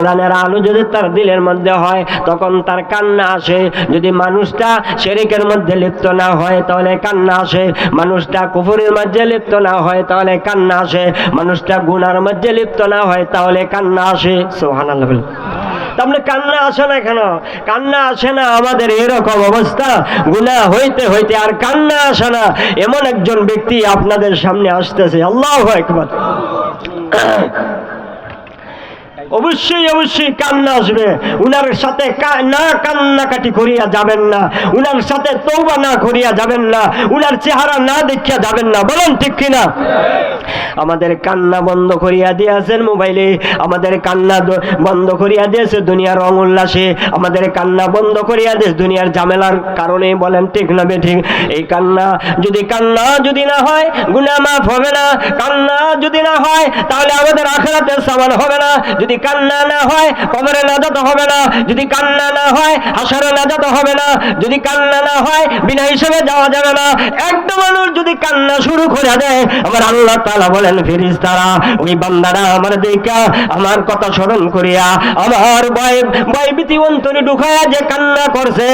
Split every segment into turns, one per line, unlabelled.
কোরআনের আলো যদি তার দিলের মধ্যে হয় তখন তার কান্না আসে। যদি মানুষটা শিরকের মধ্যে লিপ্ত না হয় তাহলে কান্না আসে। মানুষটা কুফরের মধ্যে লিপ্ত না হয় তাহলে কান্না আসে। মানুষটা গুনার মধ্যে লিপ্ত না হয় তাহলে কান্না আসে। সুবহানাল্লাহ। তাহলে কান্না আসে না কেন? কান্না আসে না আমাদের এরকম অবস্থা, গুনাহ হইতে হইতে আর কান্না আসে না। এমন একজন ব্যক্তি আপনাদের সামনে আসতেছে, আল্লাহু আকবার। অবশ্যই অবশ্যই কান্না আসবে। উনার সাথে না কান্নাকাটি করিয়া যাবেন না, উনার সাথে তওবা না করিয়া যাবেন না, উনার চেহারা না দেখিয়া যাবেন না। বলেন ঠিক কিনা? আমাদের কান্না বন্ধ করিয়া দিয়েছেন মোবাইলে, আমাদের কান্না বন্ধ করিয়া দিয়েছে দুনিয়ার রং উল্লাসে, আমাদের কান্না বন্ধ করিয়া দিয়েছে দুনিয়ার ঝামেলার কারণে। বলেন ঠিক না বেঠিক? এই কান্না যদি না হয় গুনাহ মাফ হবে না। কান্না যদি না হয় তাহলে আমাদের আখিরাতের সামান হবে না। যদি কান্না না হয় কবরে নাজাত হবে না। যদি কান্না না হয় হাসরে নাজাত হবে না। যদি কান্না না হয় বিনা হিসেবে যাওয়া যাবে না। একটা মানুষ যদি কান্না শুরু করে দেয়, আমার আল্লাহ তাআলা বলেন ফেরেশতারা ওই বান্দারা আমার দেখা আমার কথা স্মরণ করিয়া আমার ভয় ভীতি অন্তরে ঢুকায়া যে কান্না করছে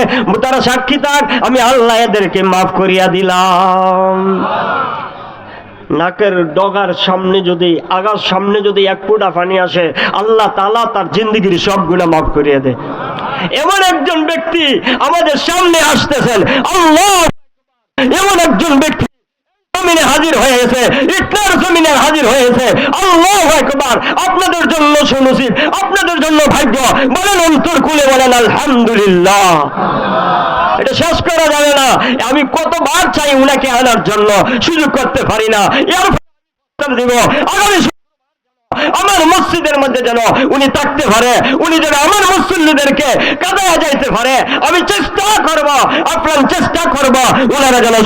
তারা সাক্ষী থাক, আমি আল্লাহ এদেরকে মাফ করিয়া দিলাম। নাকের ডগার সামনে যদি আগার সামনে যদি এক ফোঁটা পানি আসে, আল্লাহ তাআলা তার জিন্দেগির সব গুনাহ মাফ করিয়ে দেয়। এমন একজন ব্যক্তি আমাদের সামনে আসতেছেন, আল্লাহ। এমন একজন ব্যক্তি জমিনে হাজির হয়ে গেছে, ইসলামের জমিনে হাজির হয়েছে। আল্লাহু আকবার। আপনাদের জন্য সুনসিব, আপনাদের জন্য ভাগ্য। বলেন অন্তর খুলে বলেন আলহামদুলিল্লাহ। এটা শেষ করা যাবে না। আমি কতবার চাই উনাকে আনার জন্য, সুযোগ করতে পারি না। এর দিব আগামী আমার মসজিদের মধ্যে যেন উনি থাকতে পারে, উনি যেন আমার মুসল্লিদেরকে কাঁদায়া যাইতে পারে। আমি চেষ্টা করব, আপনার চেষ্টা করব উনারা যেন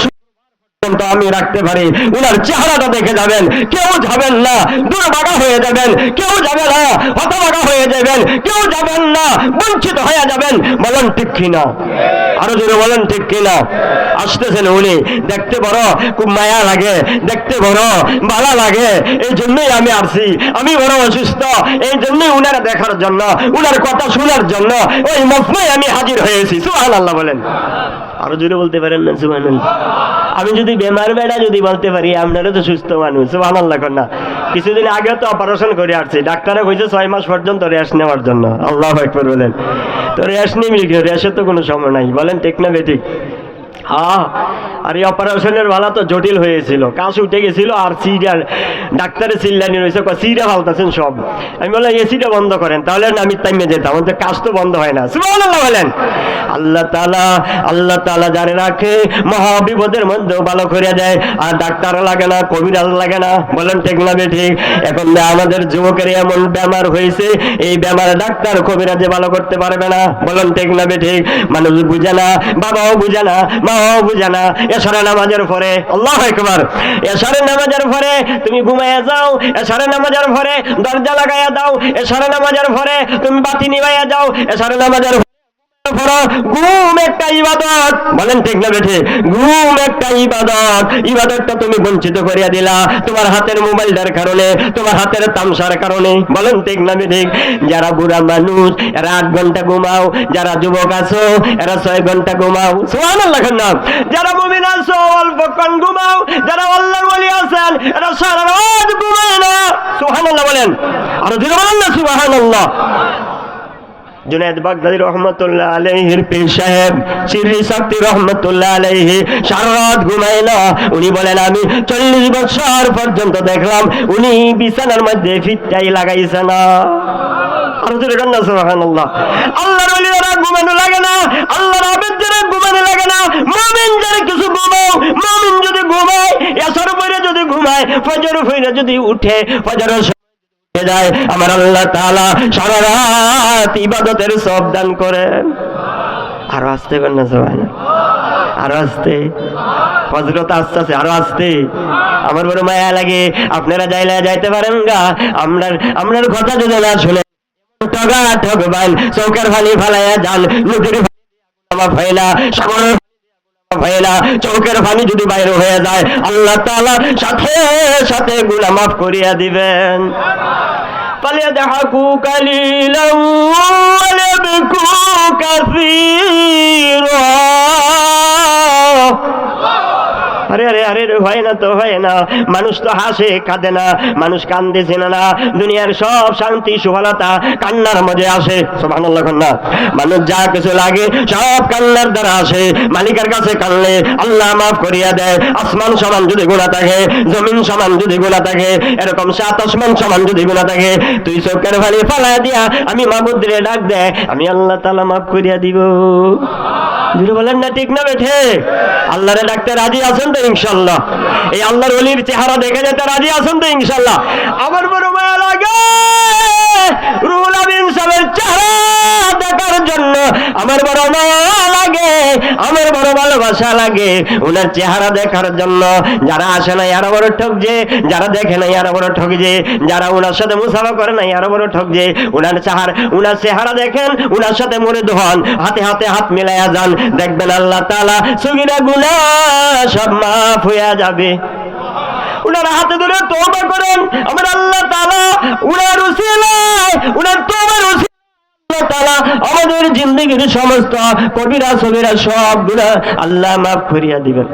আমি রাখতে পারি। উনার চেহারাটা দেখে যাবেন, কেউ যাবেন না দুর্ভাগা হয়ে যাবেন, কেউ যাবে না হতভাগা হয়ে যাবেন, কেউ যাবেন না বঞ্চিত হয়ে যাবেন। বলেন ঠিক কিনা? আরো জোরে বলেন ঠিক কিনা? আসতেছেন উনি, দেখতে বড় খুব মায়া লাগে, দেখতে বড় ভালো লাগে। এই জন্যই আমি আসছি। আমি বড় অসুস্থ, এই জন্যই উনারা দেখার জন্য, উনার কথা শোনার জন্য ওই মজমায় আমি হাজির হয়েছি। সুবহানাল্লাহ বলেন। আরো জোরে বলতে পারেন না সুবহানাল্লাহ? আমি যদি বেমার বেড়া যদি বলতে পারি, আপনারা তো সুস্থ মানুষ। সুবহানাল্লাহ না? কিছুদিন আগে তো অপারেশন করে আসছি, ডাক্তারে কইছে 6 মাস পর্যন্ত রেস্ট নেওয়ার জন্য। আল্লাহু আকবার বলেন। তো রেস্ট নিবি, রেস্টের তো কোনো সময় নাই। বলেন ঠিক না বেঠিক? হ্যাঁ। আর এই অপারেশনের বেলা তো জটিল হয়েছিল, কাশ উঠে গেছিল। আর সিরিয়াল ডাক্তারে চিল্লানি রয়েছে, সিরিয়াল ফালতাছেন সব। আমি বললাম এসিটা বন্ধ করেন, তাহলে আমি টাইমে যেতাম। আমাদের কাজ তো বন্ধ হয় না। সুবহানাল্লাহ বলেন। আল্লাহ তাআলা যারে রাখে মহা বিপদের মধ্যেও ভালো করে দেয়। আর ডাক্তার লাগে না, কবিরাজ লাগে না। বলেন ঠিক না বেঠিক? এখন আমাদের যুবকের এমন বেমার হয়েছে, এই বেমার ডাক্তার কবিরাজে ভালো করতে পারবে না। বলেন ঠিক না বেঠিক? মানুষ বুঝে না, বাবাও বুঝে না, মাও বুঝে না। এশারের নামাজের পরে, আল্লাহু আকবার, এশারের নামাজের পরে তুমি ঘুমাইয়া যাও, এশারের নামাজের পরে দরজা লাগাইয়া দাও, এশারের নামাজের পরে তুমি বাতি নিভাইয়া যাও, এশারের নামাজের ঘুম একটা ইবাদত। বলেন ঠিক না বেঠে? ঘুম একটা ইবাদত। ইবাদতটা তুমি বঞ্চিত করিয়া দিলা তোমার হাতের মোবাইলটার কারণে, তোমার হাতের তামসার কারণে। বলেন ঠিক না বেঠিক? যারা বুড়া মানুষ এরা 8 ঘন্টা ঘুমাও, যারা যুবক আছো এরা 6 ঘন্টা ঘুমাও। সুবহানাল্লাহ না? যারা মুমিন আছো অল্পক্ষণ ঘুমাও, যারা আল্লাহর ওলি আছেন এরা সারা রাত ঘুমায় না। সুবহানাল্লাহ বলেন। আর যদি বলেন না সুবহানাল্লাহ। জুনায়েদ বাগদাদী রহমতুল্লাহ আলাইহির পীর সাহেব শিররি সাক্তি রহমতুল্লাহ আলাইহি সারা রাত ঘুমায় না। উনি বলেন আমি 40 বছর পর্যন্ত দেখলাম উনি বিছানার মধ্যে ফিটটাই লাগাইছে না। আর জোরে বলেন না সুবহানাল্লাহ। আল্লাহর ওলিরা ঘুমানো লাগে না, আল্লাহর আবেদরা ঘুমানো লাগে না। মুমিন যারা কিছু ঘুমাও, মুমিন যদি ঘুমায়, এসর পরে যদি ঘুমায়, ফজর পরে যদি উঠে, ফজর যায়, আমার আল্লাহ তাআলা সারা রাত ইবাদতের সওয়াব দান করেন। আরো আসতে পারেন না সুবহানাল্লাহ? আরো আসতে, হযরত আসছে আরো আসতে। আমার বড় মায়া লাগে, আপনারা যাইতে পারেন গা। আমরার কথা যদি না শুনে টগা ঠগবান চৌকার পানি ফালাইয়া যান, নদীর পানি ফাইলা সাগরের ভাইরা চৌকের পানি যদি বাইরে হয়ে যায়, আল্লাহ তাআলা সাথে সাথে গুনাহ মাফ করিয়া দিবেন। فليضحكوا قليلا وليبكوا كثيرا আরে আরে আরে হয় না তো হয় না, মানুষ তো হাসে কাঁদে না, মানুষ কান্দে চেনে না। দুনিয়ার সব শান্তি সুফলতা কান্নার মধ্যে আসে। সুবহানাল্লাহ। না, মানুষ যা কিছু লাগে সব কান্নার দ্বারা আসে। মালিকের কাছে কানলে আল্লাহ মাফ করিয়া দেয়। আসমান সমান যদি গুনাহ থাকে, জমিন সমান যদি গুনাহ থাকে, এরকম সাত আসমান সমান যদি গুনাহ থাকে, তুই চোখের পানি ফালা দিয়া আমি মাবুদরে ডাক দে, আমি আল্লাহ তাআলা মাফ করিয়া দিব। জুড়ে বলেন না ঠিক না বেঠে? আল্লাহরে ডাকতে রাজি আছেন তো ইনশাআল্লাহ? এই আল্লাহর ওলির চেহারা দেখে যেতে রাজি আছেন তো ইনশাআল্লাহ? আমার বড় মায়া লাগে রুহুল আমিন সাহেবের চেহারা দেখার জন্য, আমার বড় মায়া লাগে, আমার বড় ভালোবাসা লাগে ওনার চেহারা দেখার জন্য। যারা আসে না আরো বড় ঠকছে, যারা দেখে না আরো বড় ঠকছে, যারা ওনার সাথে মুসাফা করে না আরো বড় ঠকছে। ওনার চেহারা দেখেন, ওনার সাথে মরে দোহান, হাতে হাতে হাত মিলাইয়া যান, দেখবেন আল্লাহ তাআলা সগীরা গুনাহ সব মাফ হইয়া যাবে। উনার হাতে ধরে তওবা করেন, আমার আল্লাহ তাআলা উনার উসিলায়, উনার তওবার উসিলায় আল্লাহ তাআলা আমাদের জিন্দেগির সমস্ত কবিরা সগীরা সব গুনাহ আল্লাহ মাফ করিয়া দিবেন।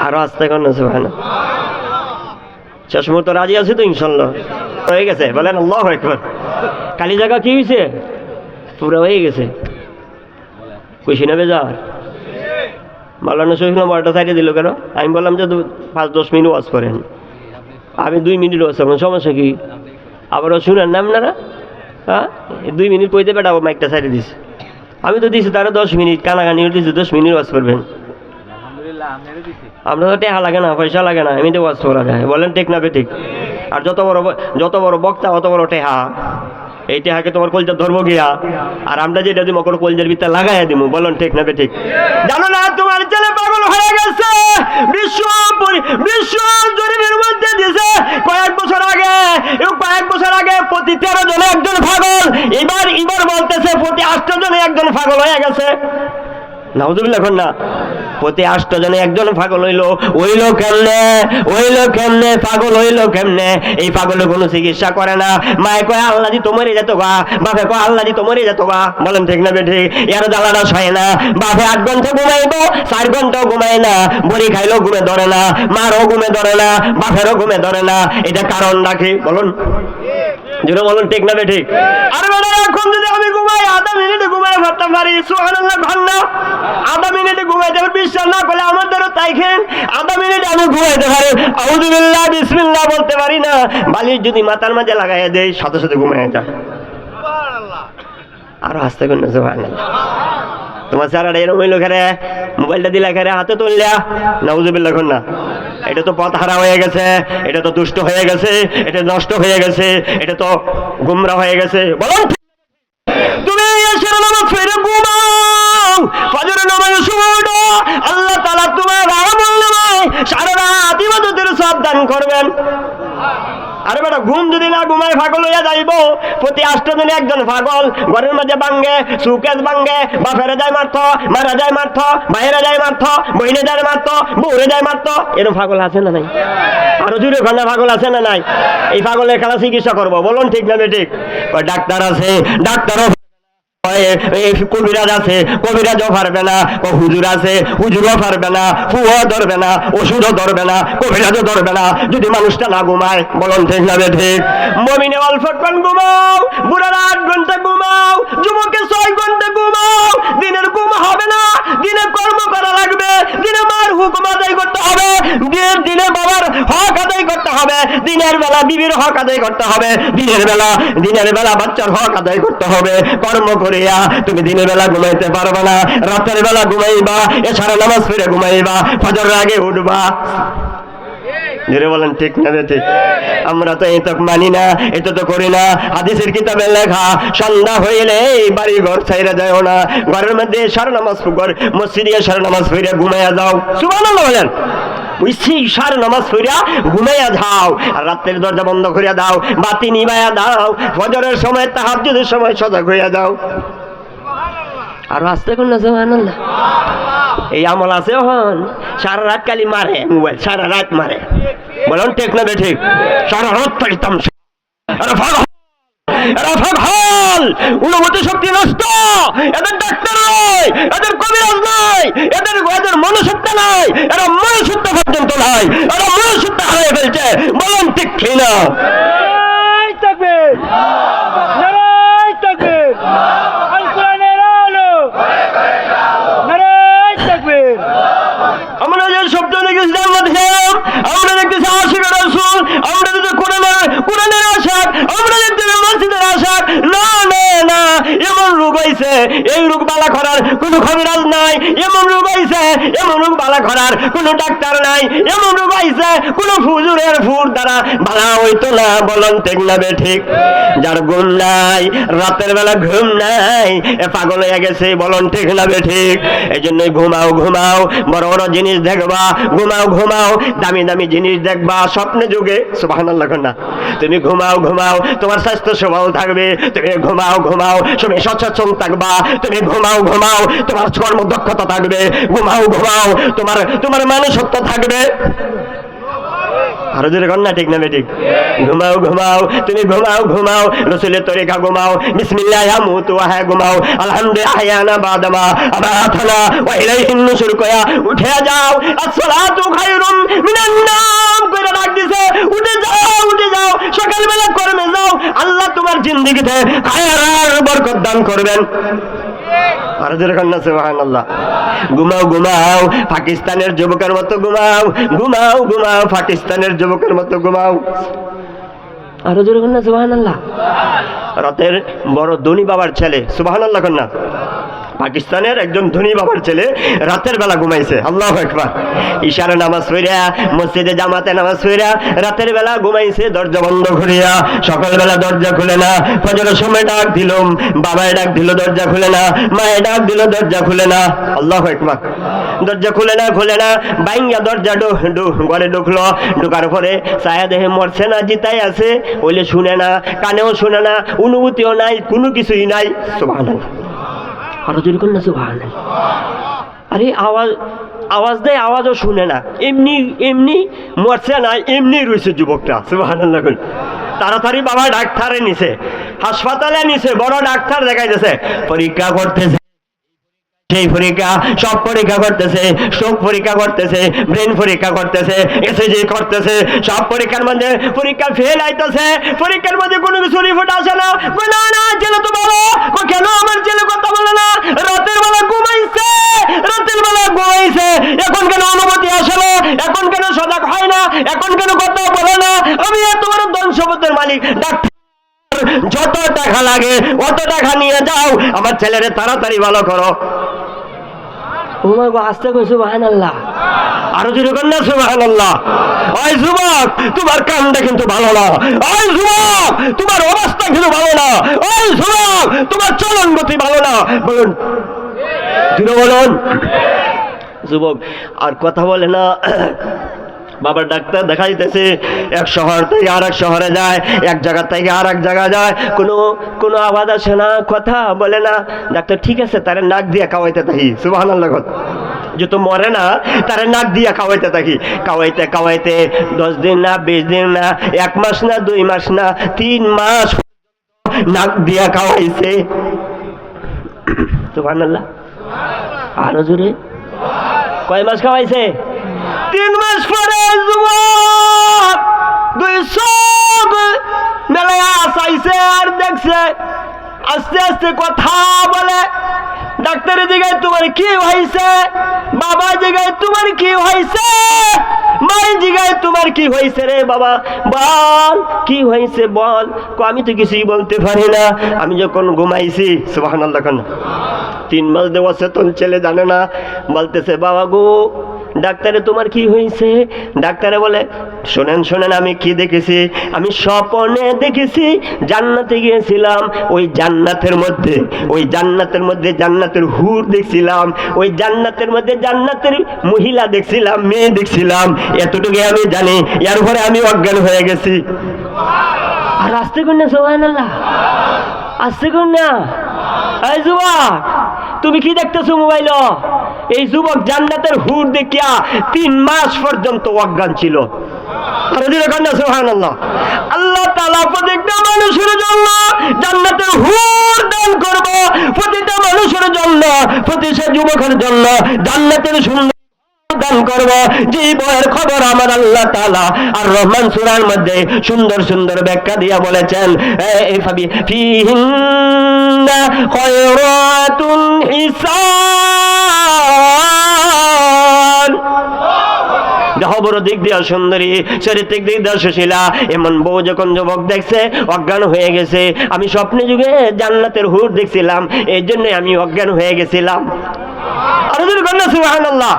আরো আস্তে কোন সুবহানাল্লাহ। শেষ মুহূর্তে রাজি আছে তো ইনশাআল্লাহ? হয়ে গেছে, বলেন আল্লাহু আকবার। কালি জায়গা কি হয়েছে? পুরো হয়ে গেছে। খুশি না বেজার? মাওলানা শহীদ বারোটা সাইডে দিল কেন? আমি বললাম যে 5-10 মিনিট ওয়াজ করেন, আমি 2 মিনিট ওয়াজ করবেন, সমস্যা কি? আবারও শুনেন না আপনারা? হ্যাঁ, 2 মিনিট কইতে পেটাবো, মাইকটা সাইডে দিস। আমি তো দিছি তারা 10 মিনিট, কানাকানি দিছি 10 মিনিট ওয়াজ করবেন। আমরা তো টেহা লাগে না, পয়সা লাগে না, এমনিতে ওয়াজ করা যায়। বলেন ঠিক না ঠিক? আর যত বড় বক্তা অত বড় টেহা। এই টেহাকে তোমার কলজা ধরবো গিয়া, আর আমরা যেটা দিব কোনো কলজার ভিতরে লাগাইয়া দিব। বলেন ঠিক না ঠিক? জানো না তোমার ছেলে পাগল হয়ে গেছে, বিশ্ব জরিপের মধ্যে দিছে কয়েক বছর আগে প্রতি 13 জনে একজন পাগল, এবার বলতেছে প্রতি 8 জনে একজন পাগল হয়ে গেছে। নাউজুবিল্লাহ। এখন না, প্রতি 8 জনে একজন পাগল হইলো কেমনে পাগল হইলো কেমনে? এই পাগলের কোনো চিকিৎসা করে না। মায়ে কয় আল্লাহ দি তোমারই যেত গা, বাপে কয় আল্লাহ দি তোমারই যেত গা। বলেন ঠিক না বেঠিক? এর জ্বালাটা সয় না। বাপে 8 ঘন্টা ঘুমাইবো, 4 ঘন্টাও ঘুমায় না, বড়ি খাইলেও ঘুমে ধরে না, মারও ঘুমে ধরে না, বাপেরও ঘুমে ধরে না। এটা কারণ রাখি, বলুন যেটা বলুন ঠিক না বেঠিক? আরে বেটা, এখন যদি আমি ঘুমাই, আধা মিনিটে ঘুমাই ভাবতে পারি, সুবহানাল্লাহ। ঘন্টা আধা মিনিটে ঘুমাইতে পারি, বিশ্বাস না করলে আমার দ্বারা তাই খেন, আধা মিনিটে আমি ঘুমাইতে পারি, আউযুবিল্লাহ বিসমিল্লাহ বলতে পারি না। বালিশ যদি মাথার মাঝে লাগাইয়া দেয়, সাথে সাথে ঘুমাইয়া যায়। আরো হাসতে করেন না সুবহানাল্লাহ। তোমার সারাটা এরকম হইলো খেরে, মোবাইলটা দিলা খেরে, হাতে তুললা, নাউযুবিল্লাহ। এখন না, এটা তো পথ হারা হয়ে গেছে, এটা তো দুষ্ট হয়ে গেছে, এটা নষ্ট হয়ে গেছে, এটা তো গুমরা হয়ে গেছে। বলুন তুমি এসের নামাজ ফিরে ঘুমাও, ফজরের নামাজে শুনো, আল্লাহ তাআলা তোমার আমল নামায় সারা রাত ইবাদতের সওয়াব দান করবেন। আরে বেটা, ঘুম যদি না ঘুমায় পাগল হইয়া যাইব। প্রতি 8 জনে একজন পাগল। ঘরের মাঝে ভাঙ্গে, সুকেশ ভাঙ্গে, বাপেরে যায় মারত, মারা যায় মারত, বাইরে যায় মারত, বইনে যায় মারত, বউরে যায় মারত। এরকম পাগল আছে না নাই? আরো জুড়ে ঘন্টা পাগল আছে না নাই? এই পাগলের খেলা চিকিৎসা করবো, বলুন ঠিক না ঠিক? ডাক্তার আছে, ডাক্তারও কবিরাজ আছে, কবিরাজও পারবে না, হুজুর আছে, হুজুরও পারবে না, ফুয়াও ধরবে না, ওষুধও ধরবে না, কবিরাজও ধরবে না, যদি মানুষটা না ঘুমায়। বলুন ঠিক না ঠিক? মুমিনে অল্পক্ষণ ঘুমাও, বুড়ারা 8 ঘন্টা ঘুমাও, যুবকে 6 ঘন্টা ঘুমাও। দিনের ঘুম হবে না, দিনে কর্ম করা লাগবে, দিনে মার হুকুম আদায় করতে হবে, দিনে বাবার হক আদায় করতে হবে, দিনের বেলা বিবির হক আদায় করতে হবে, দিনের বেলা বাচ্চার হক আদায় করতে হবে। কর্ম করিয়া তুমি দিনের বেলা ঘুমাইতে পারবে না, রাতের বেলা ঘুমাইবা, এছাড়া নামাজ পড়ে ঘুমাইবা, ফজরের আগে উঠবা। জোরে বলেন ঠিক না ঠিক? আমরা তো এই তো মানি না, এটা তো করি না। হাদিসের কিতাবে লেখা, সন্ধ্যা হইলে বাড়ি ঘর ছাইরা যায় না, ঘরের মধ্যে সারা নামাজ পড়, মসজিদে সারা নামাজ পড়ে ঘুমাইয়া যাও। সুবহানাল্লাহ বলেন। সারা নামাজ পড়িয়া ঘুমাইয়া যাও, আর রাতের দরজা বন্ধ করিয়া দাও, বাতি নিবাইয়া দাও, ফজরের সময় তাহাজ্জুদের সময় সজাগ হইয়া যাও। আর আসতে কোন না সুবহানাল্লাহ। এই আমল আছে হন, সারা রাত খালি মারে মোবাইল, সারা রাত মারে। বলুন ঠিক না ঠিক? সারা রাত পাইতাম এরা পাগল, অনুভূতি শক্তি নষ্ট, এদের ডাক্তার নয়, এদের কবিরাজ নয়, এদের মনুষ্যত্ব নাই, এরা মনুষ্যত্ব পর্যন্ত নাই, এরা মনুষ্যত্ব হারিয়ে ফেলছে। বলেন ঠিক কিনা? আমরা যে শব্দ দেখেছি জান্নাতের, আমরা দেখতেছি আশিকের রাসূল, আমরা দেখতেছি কোরআনের আশাক, আমরা দেখতেছি মসজিদের আশাক। না না না, এমন রোগ হয়েছে, এই রোগ বালা করার কোনো কবিরাজ নাই, এমন রোগ হয়েছে, এমন রোগ বালা করার কোনো ডাক্তার নাই, এমন রোগ হয়েছে কোনো ফুজুরের ফুর দ্বারা বালা হইতো না। বলুন ঠিক না ঠিক? যার ঘুম নাই, রাতের বেলা ঘুম নাই, এ পাগল হয়ে গেছে। বলুন ঠিক না ঠিক? এই জন্যই ঘুমাও ঘুমাও, বড় বড় জিনিস দেখবা, ঘুমাও ঘুমাও, দামি দামি জিনিস দেখবা স্বপ্নে যুগে। সুবহানাল্লাহ না? তুমি ঘুমাও ঘুমাও, তোমার স্বাস্থ্য সবল থাকবে। তুমি ঘুমাও ঘুমাও, তুমি সচেতন থাকবা। তুমি ঘুমাও ঘুমাও, তোমার কর্মদক্ষতা থাকবে। ঘুমাও ঘুমাও, তোমার মানুষত্ব থাকবে। আরো জোরে কন্যা ঠিক না ঠিক? ঘুমাও ঘুমাও, তুমি ঘুমাও ঘুমাও, রাসূলের তরিকা ঘুমাও, বিসমিল্লাহ ইয়ামুতু ওয়া হায়া ঘুমাও, আলহামদুলিল্লাহ আহয়ানা বাদামা আবাতানা ওয়া ইলাইহিন নুশুর কয়া উঠে যাও। আসসালাতু খায়রুম মিনান নাম কইরা ডাক দিছে, উঠে যাও, সকালবেলা কর্মে যাও, আল্লাহ তোমার জিন্দেগিতে খায়র আর বরকত দান করবেন। আরো জোরে কন্যা সুবহানাল্লাহ। ঘুমাও ঘুমাও, পাকিস্তানের যুবকের মতো ঘুমাও, ঘুমাও ঘুমাও, পাকিস্তানের যুবকের মতো ঘুমাও। আরো জোরে কন্যা সুবহানাল্লাহ। রাতের বড় ধনী বাবার ছেলে, সুবহানাল্লাহ কন্যা, পাকিস্তানের একজন ধনী বাবার ছেলে রাতের বেলা ঘুমাইছে। আল্লাহু আকবার। ইশারা নামাজ পড়িয়া, মসজিদে জামাতে নামাজ পড়িয়া রাতের বেলা ঘুমাইছে দরজা বন্ধ করিয়া। সকালবেলা দরজা খুলে না, ফজরের সময় ডাক দিলাম, বাবায় ডাক দিল দরজা খুলে না, মায়ে ডাক দিল দরজা খুলে না। আল্লাহু আকবার। দরজা খুলে না, বাইঙ্গা দরজা ঘরে ঢুকলো। ঢুকার পরে ছায়া দেহে মরছে না, জিতাই আছে, ওইলে শুনে না, কানেও শুনে না, অনুভূতিও নাই, কোনো কিছুই নাই। সুবহানাল্লাহ। আরো জোরে কন্যা সুবহানাল্লাহ। আরে আওয়াজ দেয়, আওয়াজও শুনে না, এমনি মরছে না, এমনি রয়েছে যুবকটা। সুবহানাল্লাহ। তাড়াতাড়ি বাবা ডাক্তারে নিছে, হাসপাতালে নিছে, বড় ডাক্তার দেখাইতেছে, পরীক্ষা করতেছে, সেই পরীক্ষা সব পরীক্ষা করতেছে, চোখ পরীক্ষা করতেছে, ব্রেন পরীক্ষা করতেছে, এসএজি করতেছে, সব পরীক্ষার মধ্যে পরীক্ষা ফেল আইতেছে। পরীক্ষার মধ্যে কোনো কিছু রিপোর্ট আসে না। না ছেলে তো বলো, কেন আমার ছেলে কথা বলে না? রাতের বেলা ঘুমাইছে, এখন কেন অনুমতি আসে না? এখন কেন সজাগ হয় না? এখন কেন কথা বলে না? আমি এত বড় ধন সম্পদের মালিক, ডাক্তার যত টাকা লাগে অত টাকা নিয়ে যাও, আমার ছেলেরে তাড়াতাড়ি ভালো করো। আসতে কই সুবহানাল্লাহ। আরো জোরে কর না সুবহানাল্লাহ। ওই যুবক, তোমার কামটা কিন্তু ভালো না। ওই যুবক, তোমার অবস্থা কিন্তু ভালো না। ওই যুবক, তোমার চলন গতি ভালো না। বলুন জোরে বলুন। যুবক আর কথা বলে না। বাবার ডাক্তার দেখাইতেছে, এক শহর থেকে আর এক শহরে যায়, এক জায়গা থেকে আর এক জায়গায় যায়, কোনো আওয়াজ আসে না, কথা বলে না। ডাক্তার ঠিক আছে, তারে নাক দিয়ে খাওয়াইতে থাকি। সুবহানাল্লাহ। যেহেতু মরে না, তারে নাক দিয়ে খাওয়াইতে থাকি। খাওয়াইতে 10 দিন না, 20 দিন না, 1 মাস না, 2 মাস না, 3 মাস নাক দিয়ে খাওয়াইছে। সুবহানাল্লাহ। আরো জোরে। কয় মাস খাওয়াইছে? 3 মাস পরে যুবক 2 চোখ মেলায় চাইছে আর দেখছে, আস্তে আস্তে কথা বলে। ডাক্তারের জায়গায় তোমার কি হয়েছে? বাবা জায়গায় তোমার কি হয়েছে? মায়ের জায়গায় তোমার কি হয়েছে রে বাবা? বল কি হয়েছে বল। আমি তো কিছুই বলতে পারি না, আমি যখন ঘুমাইছি। সুবহানাল্লাহ। 3 মাস দেওয়া চেতন ছেলে জানে না, বলতেছে বাবা গো ডাক্তারে তোমার কি হয়েছে? ডাক্তারে বলে শোনেন আমি কি দেখেছি? আমি স্বপ্নে দেখেছি জান্নাতে গিয়েছিলাম, ওই জান্নাতের মধ্যে জান্নাতের হুর দেখছিলাম, ওই জান্নাতের মধ্যে জান্নাতের মহিলা দেখছিলাম, মেয়ে দেখছিলাম, এতটুকু আমি জানি। এর পরে আমি অজ্ঞান হয়ে গেছি। আর আস্তে কর না সুবহানাল্লাহ, আস্তে কর না। এই যুবক, তুমি কি দেখতেছো মোবাইল? এই যুবক জান্নাতের হুর দেখিয়া 3 মাস পর্যন্ত অজ্ঞান ছিল। আর দিলে কন্যা সুবহানাল্লাহ। আল্লাহ তাআলা প্রত্যেকটা মানুষের জন্য জান্নাতের হুর দান করব, প্রতিটা মানুষের জন্য, প্রতিটা যুবকের জন্য জান্নাতের সুন্দর দান করব। যে বইয়ের খবর আমার আল্লাহ তাআলা আর রহমান সূরার মধ্যে সুন্দর সুন্দর ব্যাখ্যা দিয়া বলেছেন, ফিহিন্না খায়রাতুন হিসান। বড় দিক দিয়া সুন্দরী, চারিত্রিক দিক দিয়া সুশীলা এমন বউ যখন যুবক দেখছে অজ্ঞান হয়ে গেছে। আমি স্বপ্নে যুগে জান্নাতের হুর দেখছিলাম, এই জন্য আমি অজ্ঞান হয়ে গেছিলাম। সুবহানাল্লাহ।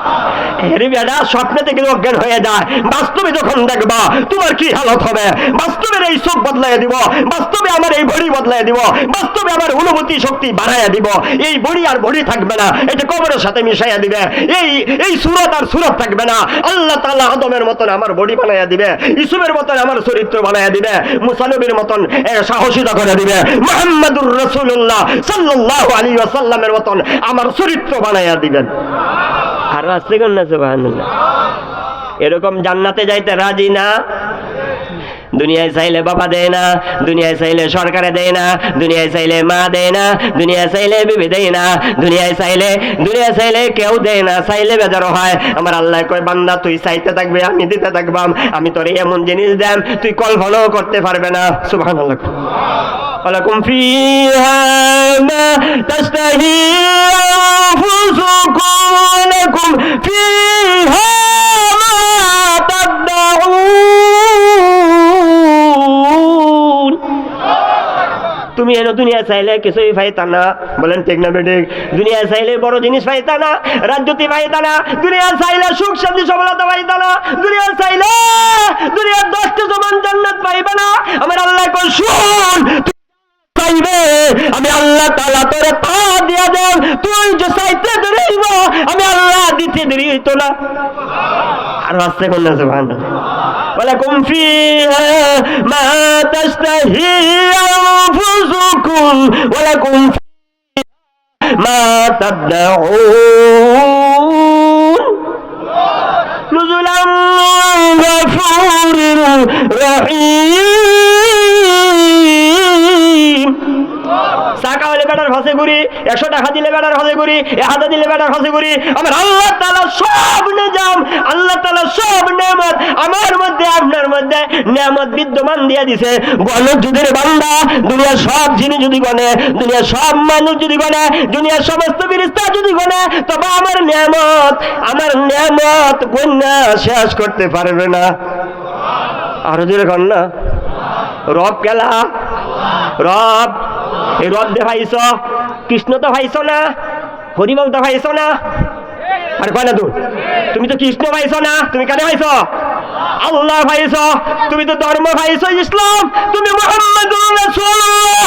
স্বপ্নে থেকে অজ্ঞান হয়ে যায়, বাস্তবে যখন দেখবা তোমার কি হালত হবে। বাস্তবের এই চোখ বদলাই দিব, বাস্তবে আমার এই ভরি বদলাই দিব, বাস্তবে আমার অনুভূতি শক্তি বাড়াইয়া দিব। এই বড়ি আর বড়ি থাকবে না, এটা কবরের সাথে মিশাইয়া দিবে। এই সুরত আর সুরত থাকবে না। আল্লাহ তাআলা আদমের মতন আমার বডি বানাইয়া দিবে, ইউসুফের মতন আমার চরিত্র বানাইয়া দিবে, মুসা নবীর মতন সাহসিতা করে দিবে, মুহাম্মাদুর রাসূলুল্লাহ সাল্লাল্লাহু আলাইহি ওয়াসাল্লামের মতন আমার চরিত্র বানাইয়া দিবেন। আর আসছে না সুবহানাল্লাহ। এরকম জান্নাতে যাইতে রাজি না? দুনিয়ায় চাইলে বাবা দেয় না, দুনিয়ায় চাইলে সরকারে দেয় না, দুনিয়ায় চাইলে মা দেয় না, দুনিয়ায় চাইলে বিবি দেয় না, দুনিয়ায় চাইলে কেউ দেয় না, চাইলে বেজার হয়। আমার আল্লাহ কয়, বান্দা তুই চাইতে থাকবে, আমি দিতে থাকবাম। আমি তোর এমন জিনিস দেন তুই কল্পনাও করতে পারবে না। সুবহানাল্লাহ। ওয়ালাকুম ফিহা মা তাশতাহি আনফুসুকুম ওয়ালাকুম ফিহা মা তাদউন। তুমি এনে দুনিয়া চাইলে কিছুই পাইতা না, বলেন ঠিক না বেঠিক? দুনিয়া চাইলে বড় জিনিস পাইতা না, রাজ্যতি পাইতা না, দুনিয়া চাইলে সুখ শান্তি সফলতা পাইতা না, দুনিয়া চাইলে দুনিয়ার 10টা সমান জান্নাত পাইবা না। আমার আল্লাহ কই, শুন, আমি আল্লাহ তাআলা তোরে পা দিয়া দেব, তুই যে চাইতে দেরি হইব আমি আল্লাহ দিতে দেরি হইতো না। আর আসছে কোনটা সুবহানাল্লাহ। ওয়ালাকুম ফিহা মা তাশতাহি আনফুসুকুম ওয়ালাকুম ফিহা মা তাদউন নুজুলাম মিন গাফুরির রহিম। টাকা হলে বেটার ফাঁসে ঘুরি, 100 টাকা দিলে বেটার ফাঁসে ঘুরি, 1000 দিলে বেটার ফাঁসে ঘুরি। আমার আল্লাহ তাআলা সব নিজাম, আল্লাহ তাআলা সব নেয়ামত আমার মধ্যে আপনার মধ্যে নেয়ামত বিদ্যমান দিয়ে দিছে। গণযুদ্ধের বান্দা দুনিয়ার সব জিনিস যদি গনে, দুনিয়ার সব মানুষ যদি গনে, দুনিয়ার সমস্ত ফেরেশতা যদি গনে, তবে আমার নেয়ামত গণনা শেষ করতে পারবে না। আরো জোরে কর না। রব কেলা? রব, এই রব দে ভাইছ, কৃষ্ণ তো ভাইছ না, হরিবল তো ভাইছ না। আর কয় না তুমি তো কৃষ্ণ ভাইছ না, তুমি কানে ভাইছ? আল্লাহ ভাইছ। তুমি তো ধর্ম ভাইছ ইসলাম, তুমি মুহাম্মাদুর রাসূলুল্লাহ